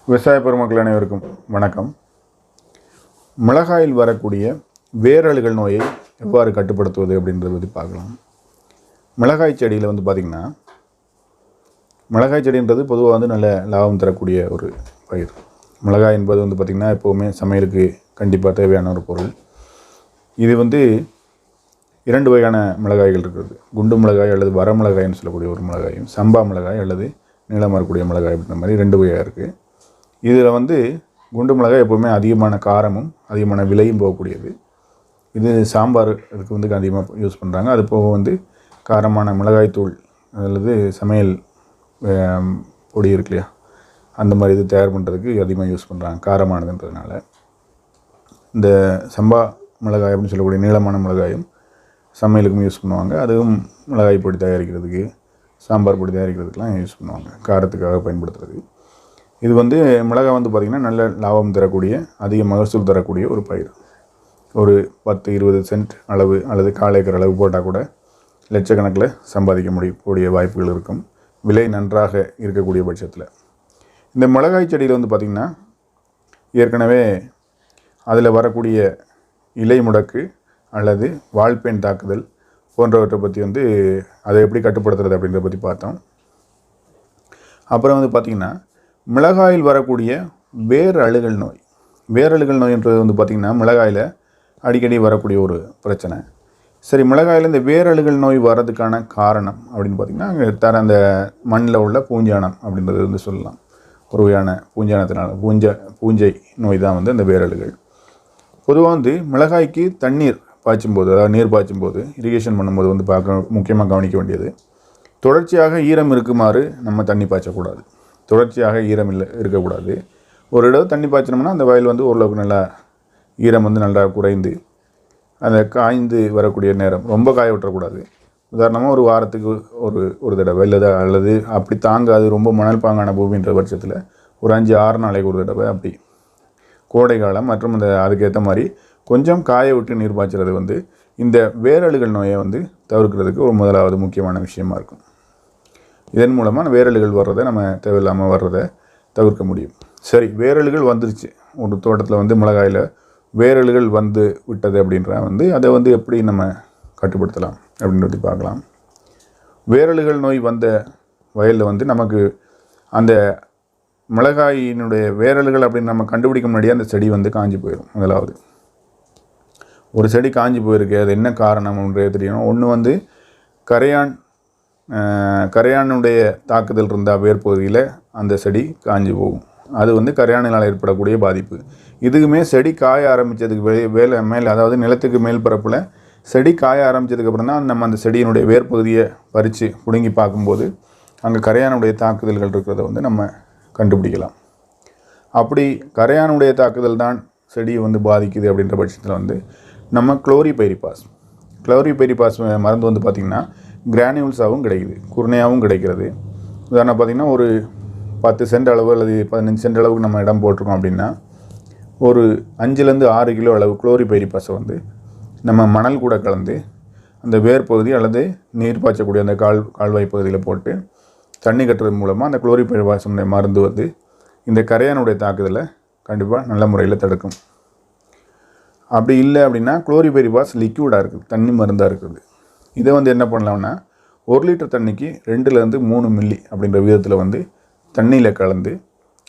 விவசாய பெருமக்கள் அனைவருக்கும் வணக்கம். மிளகாயில் வரக்கூடிய வேரழுகல் நோயை எவ்வாறு கட்டுப்படுத்துவது அப்படின்றத பற்றி பார்க்கலாம். மிளகாய் செடியில் பார்த்திங்கன்னா, மிளகாய் செடின்றது பொதுவாக நல்ல லாபம் தரக்கூடிய ஒரு பயிர். மிளகாய் என்பது பார்த்திங்கன்னா எப்போவுமே சமையலுக்கு கண்டிப்பாக தேவையான ஒரு பொருள். இது 2 வகையான மிளகாய்கள் இருக்கிறது. குண்டு மிளகாய் அல்லது வர மிளகாய்னு சொல்லக்கூடிய ஒரு மிளகாயும், சம்பா மிளகாய் அல்லது நீளமாக இருக்கக்கூடிய மிளகாய் அப்படின்ற மாதிரி 2 வகையாக இருக்குது. இதில் குண்டு மிளகாய் எப்போவுமே அதிகமான காரமும் அதிகமான விலையும் போகக்கூடியது. இது சாம்பார் இதுக்கு அதிகமாக யூஸ் பண்ணுறாங்க. அது போக காரமான மிளகாய்த்தூள் அல்லது சமையல் பொடி இருக்கு இல்லையா, அந்த மாதிரி இது தயார் பண்ணுறதுக்கு அதிகமாக யூஸ் பண்ணுறாங்க காரமானதுன்றதுனால. இந்த சம்பா மிளகாய் அப்படின்னு சொல்லக்கூடிய நீளமான மிளகாயும் சமையலுக்கும் யூஸ் பண்ணுவாங்க. அதுவும் மிளகாய் பொடி தயாரிக்கிறதுக்கு, சாம்பார் பொடி தயாரிக்கிறதுக்கெலாம் யூஸ் பண்ணுவாங்க, காரத்துக்காக பயன்படுத்துறது. இது மிளகாய் பார்த்திங்கன்னா நல்ல லாபம் தரக்கூடிய, அதிக மகசூல் தரக்கூடிய ஒரு பயிர். ஒரு 10-20 சென்ட் அளவு அல்லது 1/4 ஏக்கர் அளவு போட்டால் கூட லட்சக்கணக்கில் சம்பாதிக்க முடியக்கூடிய வாய்ப்புகள் இருக்கும், விலை நன்றாக இருக்கக்கூடிய பட்சத்தில். இந்த மிளகாய் செடியில் பார்த்திங்கன்னா ஏற்கனவே அதில் வரக்கூடிய இலை முடக்கு அல்லது வால்பேன் தாக்குதல் போன்றவற்றை பற்றி அதை எப்படி கட்டுப்படுத்துறது அப்படின்றத பற்றி பார்த்தோம். அப்புறம் பார்த்திங்கன்னா மிளகாயில் வரக்கூடிய வேரழுகல் நோய். வேரழுகல் நோய்ன்றது பார்த்திங்கன்னா மிளகாயில் அடிக்கடி வரக்கூடிய ஒரு பிரச்சனை. சரி, மிளகாயில் இந்த வேரழுகல் நோய் வர்றதுக்கான காரணம் அப்படின்னு பார்த்திங்கன்னா, அங்கே அந்த மண்ணில் உள்ள பூஞ்சானம் அப்படின்றது சொல்லலாம். ஒரு வகையான பூஞ்சானத்தினால பூஞ்சை நோய் தான் இந்த வேரழுகல். பொதுவாக மிளகாய்க்கு தண்ணீர் பாய்ச்சும்போது, அதாவது நீர் பாய்ச்சும்போது, இரிகேஷன் பண்ணும்போது முக்கியமாக கவனிக்க வேண்டியது, தொடர்ச்சியாக ஈரம் இருக்குமாறு நம்ம தண்ணி பாய்ச்சக்கூடாது. தொடர்ச்சியாக ஈரம் இருக்கக்கூடாது. ஒரு இடம் தண்ணி பாய்ச்சினோம்னா அந்த வயல் ஓரளவுக்கு நல்லா ஈரம் நல்லா குறைந்து அந்த காய்ந்து வரக்கூடிய நேரம் ரொம்ப காய விட்டுறக்கூடாது. உதாரணமாக ஒரு வாரத்துக்கு ஒரு தடவை அல்லது அப்படி தாங்காது, ரொம்ப மணல் பாங்கான பூமின்ற பட்சத்தில் ஒரு 5-6 நாளைக்கு ஒரு தடவை, அப்படி கோடை காலம் மற்றும் அதுக்கேற்ற மாதிரி கொஞ்சம் காய விட்டு நீர் பாய்ச்சறது இந்த வேரழுகல் நோயை தவிர்க்கிறதுக்கு ஒரு முதலாவது முக்கியமான விஷயமா இருக்கும். இதன் மூலமாக வேரழுகல் வர்றதை நம்ம தேவையில்லாமல் வர்றதை தவிர்க்க முடியும். சரி, வேரழுகல் வந்துருச்சு ஒரு தோட்டத்தில், மிளகாயில் வேரழுகல் விட்டது அப்படின்ற அதை எப்படி நம்ம கட்டுப்படுத்தலாம் அப்படின்றத பார்க்கலாம். வேரழுகல் நோய் வந்த வயலில் நமக்கு அந்த மிளகாயினுடைய வேரழுகல் அப்படின்னு நம்ம கண்டுபிடிக்க முன்னாடியே அந்த செடி காஞ்சி போயிடும். முதலாவது ஒரு செடி காஞ்சி போயிருக்கு, அது என்ன காரணம்ன்றது தெரியணும். ஒன்று கரையானுடைய தாக்குதல் இருந்தால் வேர்பகுதியில் அந்த செடி காஞ்சி போகும். அது கரையானினால் ஏற்படக்கூடிய பாதிப்பு. இதுக்குமே செடி காய ஆரம்பித்ததுக்கு மேலே, அதாவது நிலத்துக்கு மேல் பரப்பில் செடி காய ஆரம்பித்ததுக்கப்புறம் தான் நம்ம அந்த செடியினுடைய வேர்பகுதியை பறித்து பிடுங்கி பார்க்கும்போது அங்கே கரையானுடைய தாக்குதல்கள் இருக்கிறத நம்ம கண்டுபிடிக்கலாம். அப்படி கரையானுடைய தாக்குதல் தான் செடியை பாதிக்குது அப்படின்ற பட்சத்தில் நம்ம குளோரிபைரிபாஸ் மருந்து பார்த்திங்கன்னா கிரானியூல்ஸாகவும் கிடைக்குது, குருணையாகவும் கிடைக்கிறது. உதாரணம் பார்த்திங்கன்னா ஒரு 10 சென்ட் அளவு அல்லது 15 சென்ட் அளவுக்கு நம்ம இடம் போட்டிருக்கோம் அப்படின்னா, ஒரு 5-6 கிலோ அளவு குளோரிபைரிபாஸை நம்ம மணல் கூட கலந்து அந்த வேர் பகுதி அல்லது நீர் பாய்ச்சக்கூடிய அந்த கால்வாய் பகுதியில் போட்டு தண்ணி கட்டுறது மூலமாக அந்த குளோரிபைரிபாஸுடைய மருந்து இந்த கரையானுடைய தாக்குதலை கண்டிப்பாக நல்ல முறையில் தடுக்கும். அப்படி இல்லை அப்படின்னா குளோரிபைரிபாஸ் லிக்யூடாக இருக்குது, தண்ணி மருந்தாக இருக்குது. இதை என்ன பண்ணலாம்னா, 1 லிட்டர் தண்ணிக்கு 2-3 மில்லி அப்படின்ற விதத்தில் தண்ணியில் கலந்து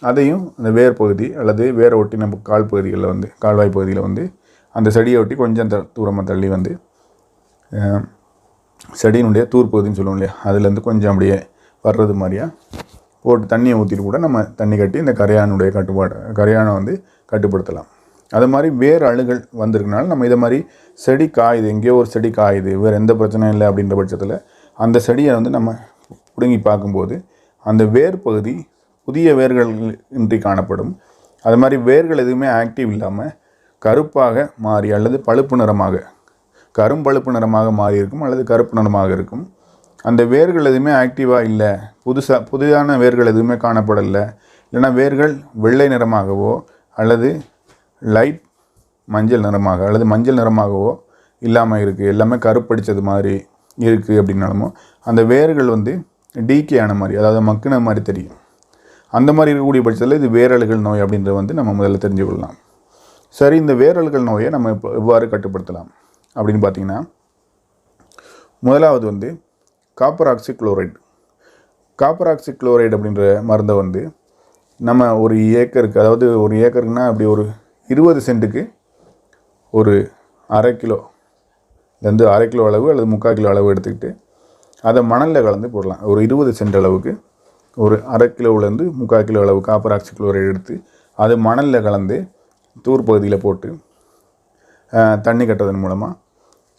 அதையும் அந்த வேர் பகுதி அல்லது வேரை ஒட்டி நம்ம பகுதிகளில் கால்வாய் பகுதியில் அந்த செடியை ஒட்டி கொஞ்சம் தூரமாக தள்ளி செடியினுடைய தூர்பகுதின்னு சொல்லுவோம் இல்லையா, அதுலேருந்து கொஞ்சம் அப்படியே வர்றது மாதிரியாக போட்டு தண்ணியை ஊற்றிட்டு கூட நம்ம தண்ணி கட்டி இந்த கரையானை கட்டுப்படுத்தலாம். அது மாதிரி வேறு அழுகல் வந்திருக்கனால நம்ம இதை மாதிரி செடி காயுது, எங்கேயோ ஒரு செடி காயுது, வேறு எந்த பிரச்சனையும் இல்லை அப்படின்ற பட்சத்தில் அந்த செடியை நம்ம பிடுங்கி பார்க்கும்போது அந்த வேர் பகுதி புதிய வேர்கள் இன்றி காணப்படும். அது மாதிரி வேர்கள் எதுவுமே ஆக்டிவ் இல்லாமல் கருப்பாக மாறி அல்லது பழுப்பு நிறமாக, கரும்பழுப்பு நிறமாக மாறி இருக்கும் அல்லது கருப்பு நிறமாக இருக்கும். அந்த வேர்கள் எதுவுமே ஆக்டிவாக இல்லை, புதிதான வேர்கள் எதுவுமே காணப்படலை, இல்லைனா வேர்கள் வெள்ளை நிறமாகவோ அல்லது லைட் மஞ்சள் நிறமாக அல்லது மஞ்சள் நிறமாகவோ இல்லாமல் இருக்குது, எல்லாமே கருப்படித்தது மாதிரி இருக்குது அப்படின்னாலுமோ அந்த வேர்கள் டீகே ஆன மாதிரி, அதாவது மக்குன மாதிரி தெரியும். அந்த மாதிரி இருக்கக்கூடிய பட்சத்தில் இது வேரழுகல் நோய் அப்படின்றத வந்து நம்ம முதல்ல தெரிஞ்சு கொள்ளலாம். சரி, இந்த வேரழுகல் நோயை நம்ம இப்போ எவ்வாறு கட்டுப்படுத்தலாம் அப்படின்னு பார்த்தீங்கன்னா, முதலாவது வந்து காப்பர் ஆக்சி குளோரைடு. காப்பர் ஆக்சி குளோரைடு அப்படின்ற மருந்தை வந்து நம்ம ஒரு ஏக்கருக்கு, அதாவது ஒரு ஏக்கருக்குன்னா அப்படி ஒரு 20 சென்ட்டுக்கு ஒரு 1/2 கிலோலேருந்து 1/2 கிலோ அளவு அல்லது 3/4 கிலோ அளவு எடுத்துக்கிட்டு அதை மணலில் கலந்து போடலாம். ஒரு 20 சென்ட் அளவுக்கு ஒரு 1/2 கிலோவிலேருந்து 3/4 கிலோ அளவு காப்பர் ஆக்சி குளோரைடு எடுத்து அது மணலில் கலந்து தூர் பகுதியில் போட்டு தண்ணி கட்டுறதன் மூலமாக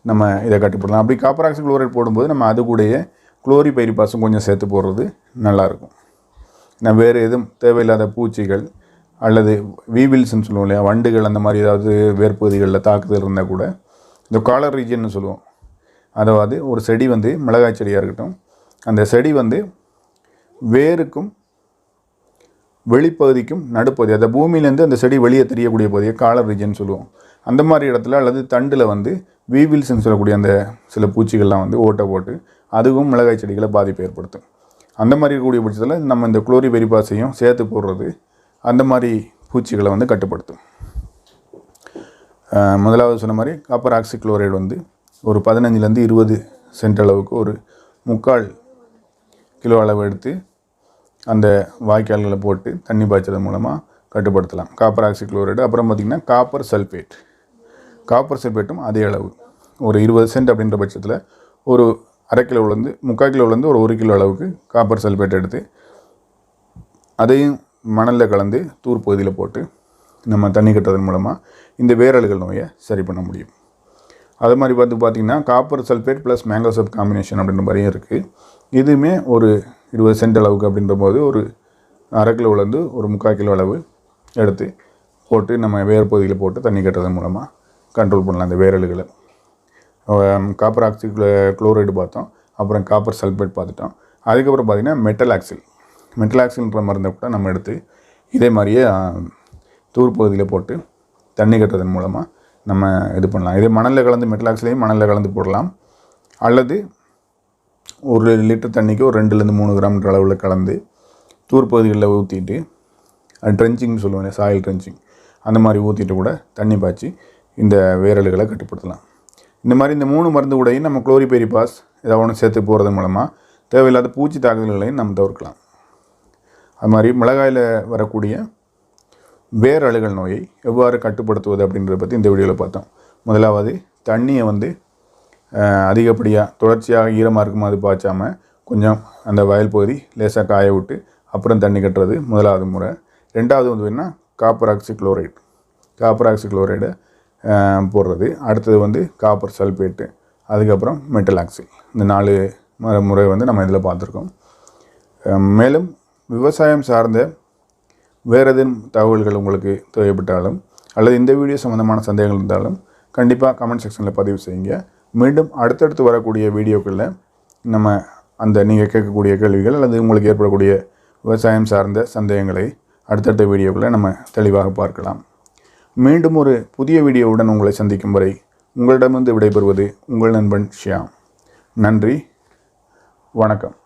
நம்ம இதை கட்டுப்படலாம். அப்படி காப்பர் ஆக்சி குளோரைடு போடும்போது நம்ம அது கூடயே குளோரிபைரிபாஸும் கொஞ்சம் சேர்த்து போடுறது நல்லாயிருக்கும். நான் வேறு எதுவும் தேவையில்லாத பூச்சிகள் அல்லது வீவில்ஸ்ன்னு சொல்லுவோம் இல்லையா, வண்டுகள், அந்த மாதிரி ஏதாவது வேர்ப்பகுதிகளில் தாக்குதல் இருந்தால் கூட இந்த காலர் ரீஜன்னு சொல்லுவோம். அதாவது ஒரு செடி வந்து மிளகாய் செடியாக இருக்கட்டும், அந்த செடி வந்து வேருக்கும் வெளிப்பகுதிக்கும் நடுப்பகுதி, அந்த பூமியிலேருந்து அந்த செடி வெளியே தெரியக்கூடிய பகுதியை காலர் ரீஜன் சொல்லுவோம். அந்த மாதிரி இடத்துல அல்லது தண்டில் வந்து வீவில்ஸ்ன்னு சொல்லக்கூடிய அந்த சில பூச்சிகள்லாம் வந்து ஓட்டை போட்டு அதுவும் மிளகாய் செடிகளை பாதிப்பு ஏற்படுத்தும். அந்த மாதிரி இருக்கக்கூடிய பட்சத்தில் நம்ம இந்த குளோரிபெரிபாஸையும் சேர்த்து போடுறது அந்த மாதிரி பூச்சிகளை வந்து கட்டுப்படுத்தும். முதலாவது சொன்ன மாதிரி காப்பர் ஆக்சி குளோரைடு வந்து ஒரு 15லேருந்து 20 சென்ட் அளவுக்கு ஒரு 3/4 கிலோ அளவு எடுத்து அந்த வாய்க்கால்களை போட்டு தண்ணி பாய்ச்சதன் மூலமாக கட்டுப்படுத்தலாம் காப்பர் ஆக்சி குளோரைடு. அப்புறம் பார்த்திங்கன்னா காப்பர் சல்ஃபேட்டும் அதே அளவு ஒரு 20 சென்ட் அப்படின்ற பட்சத்தில் ஒரு 1/2 கிலோவிலேருந்து 3/4 கிலோவிலேருந்து ஒரு 1 கிலோ அளவுக்கு காப்பர் சல்ஃபேட் எடுத்து அதையும் மணலில் கலந்து தூர் பகுதியில் போட்டு நம்ம தண்ணி கட்டுறதன் மூலமாக இந்த வேரழுகல் நோயை சரி பண்ண முடியும். அது மாதிரி பார்த்திங்கன்னா copper sulphate plus mango sub combination அப்படின்ற மாதிரியும் இருக்குது. இதுவுமே ஒரு 20 சென்ட் அளவுக்கு அப்படின்ற போது ஒரு 1/2 கிலோவிலேருந்து ஒரு 3/4 கிலோ அளவு எடுத்து போட்டு நம்ம வேர் பகுதியில் போட்டு தண்ணி கட்டுறதன் மூலமாக கண்ட்ரோல் பண்ணலாம் இந்த வேரழுகளை. காப்பர் ஆக்சி குளோரைடு பார்த்தோம், அப்புறம் காப்பர் சல்ஃபேட் பார்த்துட்டோம். அதுக்கப்புறம் பார்த்திங்கன்னா மெட்டலாக்சில்ன்ற மருந்தை கூட நம்ம எடுத்து இதே மாதிரியே தூர் பகுதியில் போட்டு தண்ணி கட்டுறதன் மூலமாக நம்ம இது பண்ணலாம். இதே மணலில் கலந்து மெட்டலாக்சிலையும் மணலில் கலந்து போடலாம், அல்லது 1 லிட்டர் தண்ணிக்கு ஒரு 2லேருந்து 3 கிராம்ன்ற அளவில் கலந்து தூர் பகுதிகளில் ஊற்றிட்டு ட்ரென்ச்சிங்னு சொல்லுவாங்க, சாயில் ட்ரென்ச்சிங், அந்த மாதிரி ஊற்றிட்டு கூட தண்ணி பாய்ச்சி இந்த வேரழுகளை கட்டுப்படுத்தலாம். இந்த மாதிரி இந்த 3 மருந்து கூடையும் நம்ம குளோரிபெரிபாஸ் ஏதாவது ஒன்று சேர்த்து போகிறது மூலமாக தேவையில்லாத பூச்சி தாக்குதல்களையும் நம்ம தவிர்க்கலாம். அது மாதிரி மிளகாயில் வரக்கூடிய வேரழுகல் நோயை எவ்வாறு கட்டுப்படுத்துவது அப்படின்றத பற்றி இந்த வீடியோவில் பார்த்தோம். முதலாவது, தண்ணியை வந்து அதிகப்படியாக தொடர்ச்சியாக ஈரமாக இருக்குமா அது பாய்ச்சாமல் கொஞ்சம் அந்த வயல் பகுதி லேசாக காய விட்டு அப்புறம் தண்ணி கட்டுறது முதலாவது முறை. ரெண்டாவது வந்து என்ன, காப்பர் ஆக்சி குளோரைடை போடுறது. அடுத்தது வந்து காப்பர் சல்ஃபேட்டு, அதுக்கப்புறம் மெட்டலாக்சில். இந்த 4 முறை வந்து நம்ம இதில் பார்த்துருக்கோம். மேலும் விவசாயம் சார்ந்த வேறு எதுவும் தகவல்கள் உங்களுக்கு தேவைப்பட்டாலும் அல்லது இந்த வீடியோ சம்மந்தமான சந்தேகங்கள் இருந்தாலும் கண்டிப்பாக கமெண்ட் செக்ஷனில் பதிவு செய்யுங்க. மீண்டும் அடுத்தடுத்து வரக்கூடிய வீடியோக்களில் நம்ம அந்த நீங்கள் கேட்கக்கூடிய கேள்விகள் அல்லது உங்களுக்கு ஏற்படக்கூடிய விவசாயம் சார்ந்த சந்தேகங்களை அடுத்தடுத்த வீடியோக்களில் நம்ம தெளிவாக பார்க்கலாம். மீண்டும் ஒரு புதிய வீடியோவுடன் உங்களை சந்திக்கும் வரை உங்களிடமிருந்து விடைபெறுவது உங்கள் நண்பன் ஷியாம். நன்றி, வணக்கம்.